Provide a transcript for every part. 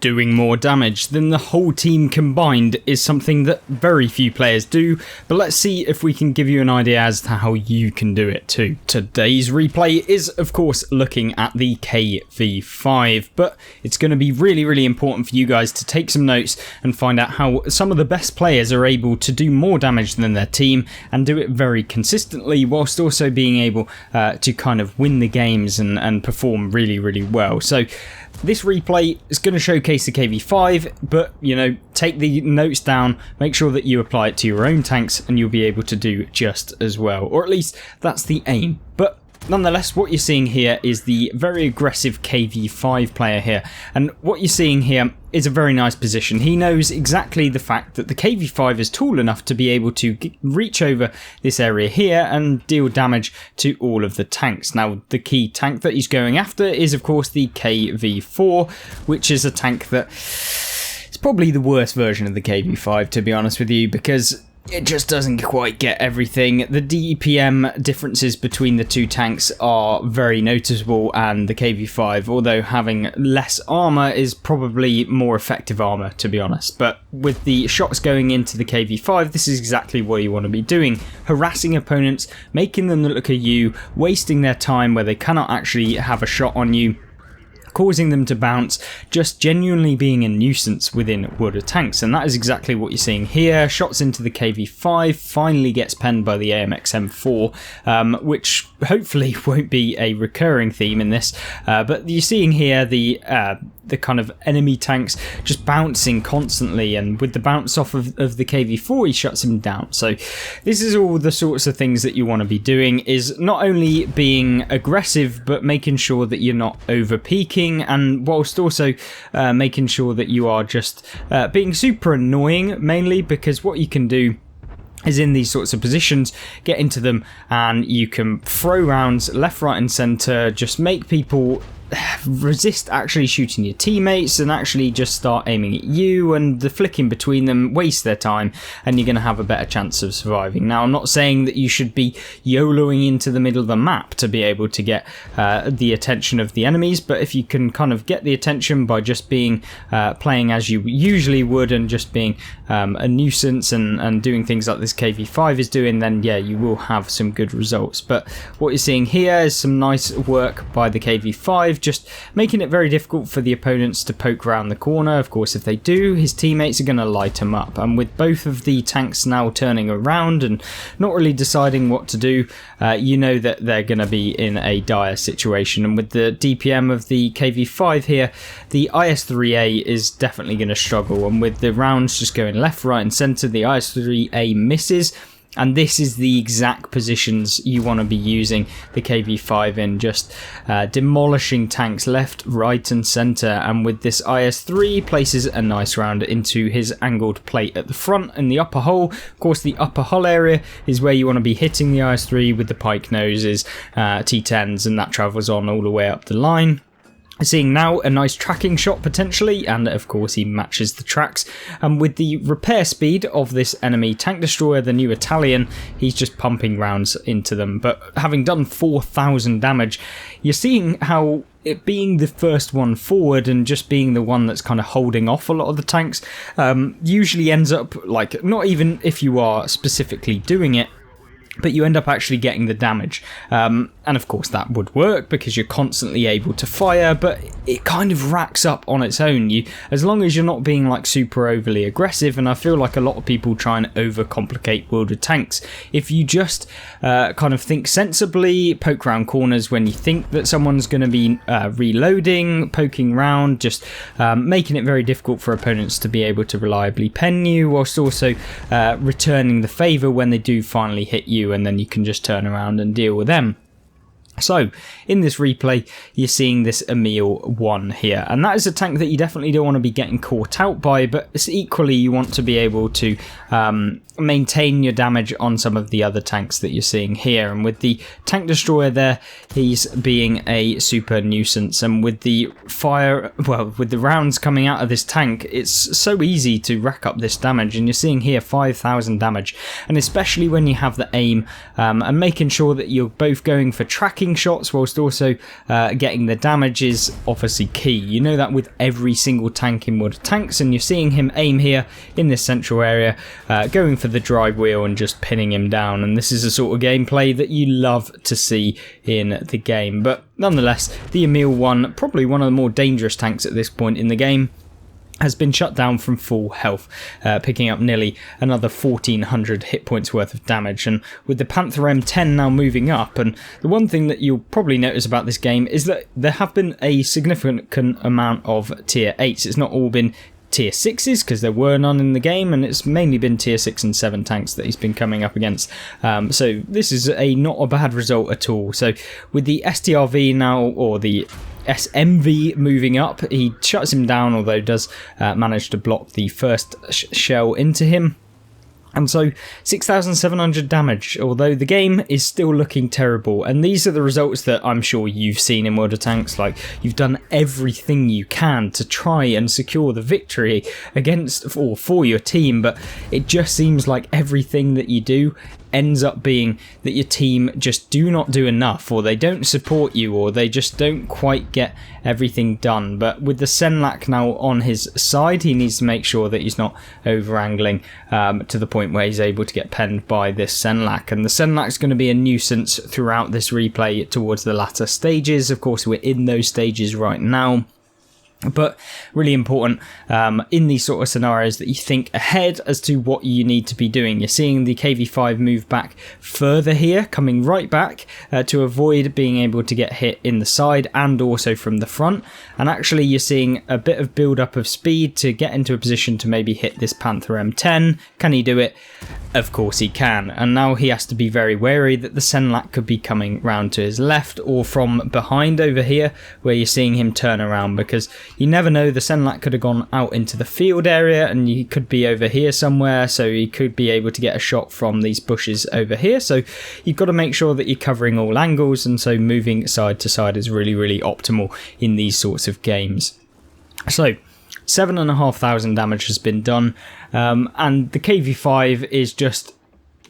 Doing more damage than the whole team combined is something that very few players do, but let's see if we can give you an idea as to how you can do it too. Today's replay is of course looking at the KV5, but it's going to be really important for you guys to take some notes and find out how some of the best players are able to do more damage than their team and do it very consistently, whilst also being able to kind of win the games and perform really well. So this replay is going to showcase the KV5, but, you know, take the notes down, make sure that you apply it to your own tanks, and you'll be able to do just as well. Or at least that's the aim. But nonetheless, what you're seeing here is the very aggressive KV5 player here. And what you're seeing here is a very nice position. He knows exactly the fact that the KV5 is tall enough to be able to reach over this area here and deal damage to all of the tanks. Now, the key tank that he's going after is, of course, the KV4, which is a tank that is probably the worst version of the KV5, to be honest with you, because it just doesn't quite get everything. The DPM differences between the two tanks are very noticeable, and the KV5, although having less armor, is probably more effective armor, to be honest. But with the shots going into the KV5, this is exactly what you want to be doing. Harassing opponents, making them look at you, wasting their time where they cannot actually have a shot on you, causing them to bounce, just genuinely being a nuisance within World of Tanks. And that is exactly what you're seeing here. Shots into the KV5, finally gets penned by the AMX M4, which hopefully won't be a recurring theme in this, but you're seeing here the kind of enemy tanks just bouncing constantly, and with the bounce off of the KV4 he shuts him down. So this is all the sorts of things that you want to be doing, is not only being aggressive but making sure that you're not over peaking, and whilst also making sure that you are just being super annoying, mainly because what you can do is in these sorts of positions, get into them and you can throw rounds left, right and centre, just make people resist actually shooting your teammates and actually just start aiming at you, and the flicking between them waste their time, and you're going to have a better chance of surviving. Now, I'm not saying that you should be YOLOing into the middle of the map to be able to get the attention of the enemies, but if you can kind of get the attention by just being playing as you usually would and just being a nuisance and doing things like this KV5 is doing, then yeah, you will have some good results. But what you're seeing here is some nice work by the KV5, just making it very difficult for the opponents to poke around the corner. Of course, if they do, his teammates are going to light him up, and with both of the tanks now turning around and not really deciding what to do, you know that they're going to be in a dire situation. And with the DPM of the KV5 here, the IS-3A is definitely going to struggle, and with the rounds just going left, right and centre, the IS-3A misses. And this is the exact positions you want to be using the KV5 in, just demolishing tanks left, right and centre. And with this IS-3, places a nice round into his angled plate at the front in the upper hull. Of course, the upper hull area is where you want to be hitting the IS-3 with the pike noses, T10s, and that travels on all the way up the line. Seeing now a nice tracking shot potentially, and of course he matches the tracks, and with the repair speed of this enemy tank destroyer, the new Italian, he's just pumping rounds into them. But having done 4,000 damage, you're seeing how it being the first one forward and just being the one that's kind of holding off a lot of the tanks usually ends up, like, not even if you are specifically doing it, but you end up actually getting the damage. And of course that would work because you're constantly able to fire, but it kind of racks up on its own. As long as you're not being like super overly aggressive, and I feel like a lot of people try and overcomplicate World of Tanks. If you just kind of think sensibly, poke round corners when you think that someone's going to be reloading, poking round, just making it very difficult for opponents to be able to reliably pen you, whilst also returning the favour when they do finally hit you, and then you can just turn around and deal with them. So, in this replay, you're seeing this Emil 1 here, and that is a tank that you definitely don't want to be getting caught out by, but it's equally you want to be able to maintain your damage on some of the other tanks that you're seeing here. And with the tank destroyer there, he's being a super nuisance, and with the fire, well, with the rounds coming out of this tank, it's so easy to rack up this damage, and you're seeing here 5,000 damage, and especially when you have the aim and making sure that you're both going for tracking avoiding shots whilst also getting the damage is obviously key. You know that with every single tank in World of Tanks, and you're seeing him aim here in this central area, going for the drive wheel and just pinning him down, and this is a sort of gameplay that you love to see in the game. But nonetheless, the Emil 1, probably one of the more dangerous tanks at this point in the game, has been shut down from full health, picking up nearly another 1400 hit points worth of damage. And with the Panther M10 now moving up, and the one thing that you'll probably notice about this game is that there have been a significant amount of tier 8s. It's not all been tier 6s because there were none in the game, and it's mainly been tier 6 and 7 tanks that he's been coming up against. So this is not a bad result at all. So with the STRV now, or the SMV moving up, he shuts him down, although does manage to block the first shell into him. And so 6,700 damage, although the game is still looking terrible. And these are the results that I'm sure you've seen in World of Tanks. Like, you've done everything you can to try and secure the victory against or for your team, but it just seems like everything that you do ends up being that your team just do not do enough, or they don't support you, or they just don't quite get everything done. But with the Senlac now on his side, he needs to make sure that he's not over angling to the point where he's able to get penned by this Senlac. And the Senlac's going to be a nuisance throughout this replay towards the latter stages. Of course, we're in those stages right now. But really important in these sort of scenarios that you think ahead as to what you need to be doing. You're seeing the KV-5 move back further here, coming right back to avoid being able to get hit in the side and also from the front. And actually you're seeing a bit of build up of speed to get into a position to maybe hit this Panther M10. Can he do it? Of course he can. And now he has to be very wary that the Senlac could be coming round to his left or from behind over here, where you're seeing him turn around, because you never know, the Senlac could have gone out into the field area and he could be over here somewhere, so he could be able to get a shot from these bushes over here. So you've got to make sure that you're covering all angles, and so moving side to side is really, really optimal in these sorts of games. So 7,500 damage has been done, and the KV-5 is just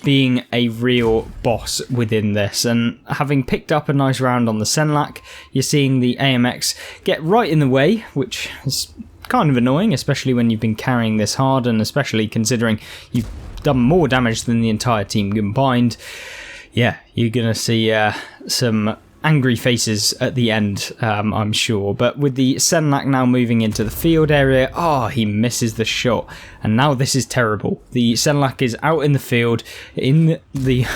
being a real boss within this. And having picked up a nice round on the Senlac, you're seeing the AMX get right in the way, which is kind of annoying, especially when you've been carrying this hard, and especially considering you've done more damage than the entire team combined. Yeah, you're gonna see some angry faces at the end, I'm sure. But with the Senlac now moving into the field area, he misses the shot, and now this is terrible. The Senlac is out in the field in the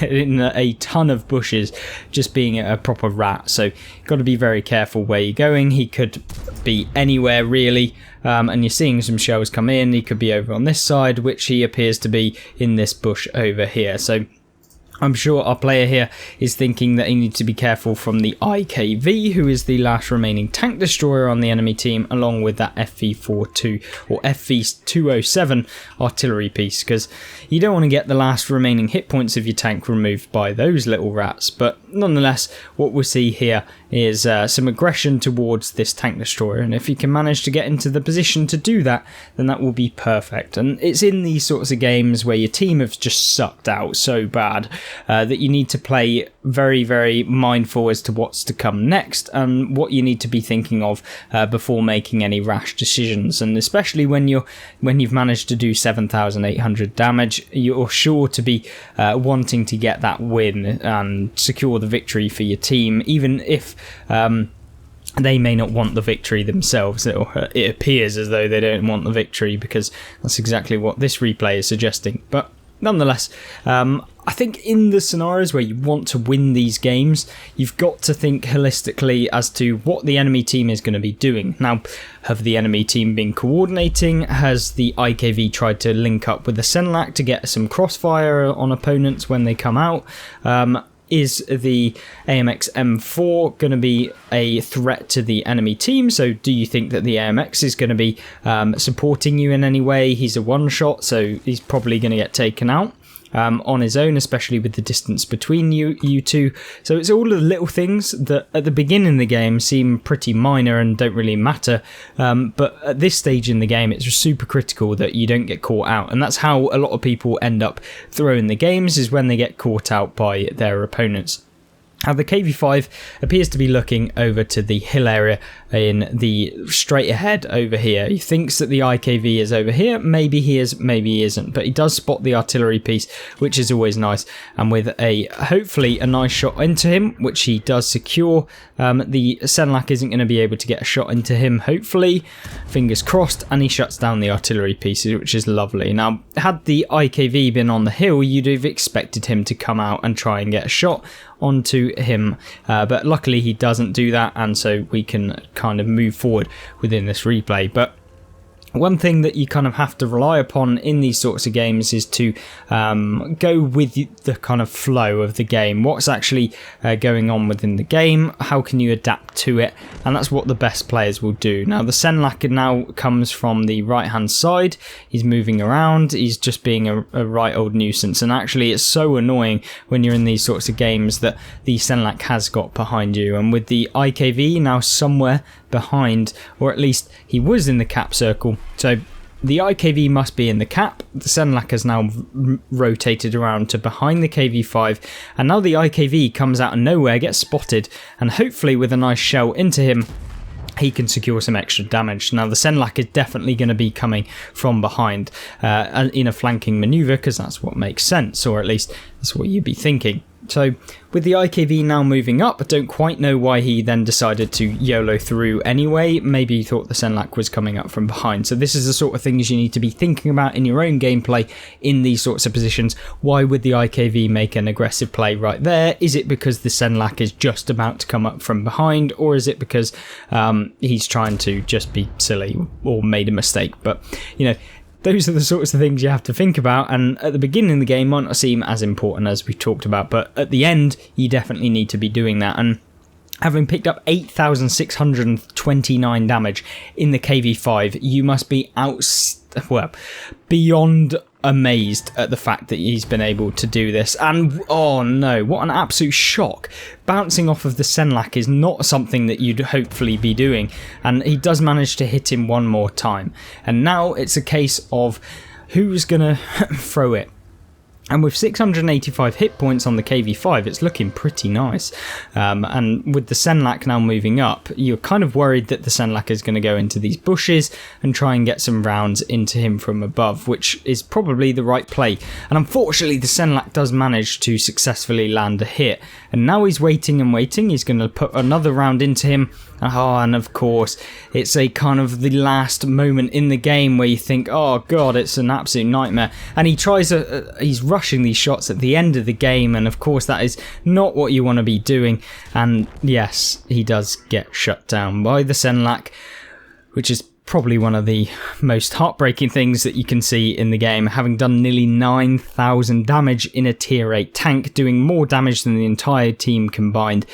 in a ton of bushes, just being a proper rat. So got to be very careful where you're going. He could be anywhere really, and you're seeing some shells come in. He could be over on this side, which he appears to be in this bush over here. So I'm sure our player here is thinking that he needs to be careful from the IKV, who is the last remaining tank destroyer on the enemy team, along with that FV-42 or FV-207 artillery piece, because you don't want to get the last remaining hit points of your tank removed by those little rats. But nonetheless, what we'll see here is some aggression towards this tank destroyer, and if you can manage to get into the position to do that, then that will be perfect. And it's in these sorts of games where your team have just sucked out so bad that you need to play very, very mindful as to what's to come next and what you need to be thinking of before making any rash decisions. And especially when you've managed to do 7,800 damage, you're sure to be wanting to get that win and secure the victory for your team, even if they may not want the victory themselves. It appears as though they don't want the victory, because that's exactly what this replay is suggesting. But nonetheless, I think in the scenarios where you want to win these games, you've got to think holistically as to what the enemy team is going to be doing. Now, have the enemy team been coordinating? Has the IKV tried to link up with the Senlac to get some crossfire on opponents when they come out? Is the AMX M4 going to be a threat to the enemy team? So do you think that the AMX is going to be supporting you in any way? He's a one-shot, so he's probably going to get taken out on his own, especially with the distance between you two. So it's all of the little things that at the beginning of the game seem pretty minor and don't really matter, but at this stage in the game it's super critical that you don't get caught out. And that's how a lot of people end up throwing the games, is when they get caught out by their opponents. Now the KV-5 appears to be looking over to the hill area in the straight ahead over here. He thinks that the IKV is over here. Maybe he is, maybe he isn't. But he does spot the artillery piece, which is always nice. And with hopefully a nice shot into him, which he does secure, the Senlac isn't going to be able to get a shot into him, hopefully. Fingers crossed. And he shuts down the artillery pieces, which is lovely. Now, had the IKV been on the hill, you'd have expected him to come out and try and get a shot onto him, but luckily he doesn't do that, and so we can kind of move forward within this replay. But one thing that you kind of have to rely upon in these sorts of games is to go with the kind of flow of the game. What's actually going on within the game? How can you adapt to it? And that's what the best players will do. Now, the Senlac now comes from the right-hand side. He's moving around. He's just being a right old nuisance. And actually, it's so annoying when you're in these sorts of games that the Senlac has got behind you. And with the IKV now somewhere behind, or at least he was in the cap circle, so the IKV must be in the cap. The Senlac has now rotated around to behind the KV-5, and now the IKV comes out of nowhere, gets spotted, and hopefully with a nice shell into him, he can secure some extra damage. Now the Senlac is definitely going to be coming from behind in a flanking manoeuvre, because that's what makes sense, or at least that's what you'd be thinking. So with the IKV now moving up, I don't quite know why he then decided to YOLO through anyway. Maybe he thought the Senlac was coming up from behind. So this is the sort of things you need to be thinking about in your own gameplay in these sorts of positions. Why would the IKV make an aggressive play right there? Is it because the Senlac is just about to come up from behind, or is it because he's trying to just be silly or made a mistake? But, you know, those are the sorts of things you have to think about, and at the beginning of the game might not seem as important as we talked about, but at the end you definitely need to be doing that. And having picked up 8,629 damage in the KV-5, you must be beyond amazed at the fact that he's been able to do this. And oh no, what an absolute shock. Bouncing off of the Senlac is not something that you'd hopefully be doing, and he does manage to hit him one more time. And now it's a case of who's gonna throw it. And with 685 hit points on the KV-5, it's looking pretty nice. And with the Senlac now moving up, you're kind of worried that the Senlac is going to go into these bushes and try and get some rounds into him from above, which is probably the right play. And unfortunately, the Senlac does manage to successfully land a hit. And now he's waiting and waiting. He's going to put another round into him. And of course, it's a kind of the last moment in the game where you think, oh god, it's an absolute nightmare. And he tries, he's rushing these shots at the end of the game, and of course that is not what you want to be doing. And yes, he does get shut down by the Senlac, which is probably one of the most heartbreaking things that you can see in the game, having done nearly 9,000 damage in a tier 8 tank, doing more damage than the entire team combined.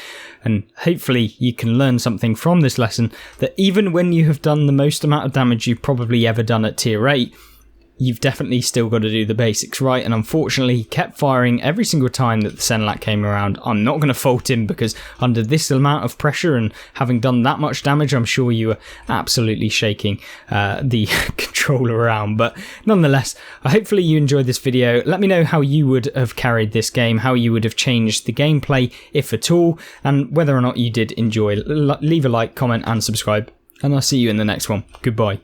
And hopefully you can learn something from this lesson, that even when you have done the most amount of damage you've probably ever done at tier 8, you've definitely still got to do the basics right. And unfortunately, he kept firing every single time that the Senlac came around. I'm not going to fault him, because under this amount of pressure and having done that much damage, I'm sure you were absolutely shaking the controller around. But nonetheless, hopefully you enjoyed this video. Let me know how you would have carried this game, how you would have changed the gameplay, if at all, and whether or not you did enjoy. Leave a like, comment and subscribe, and I'll see you in the next one. Goodbye.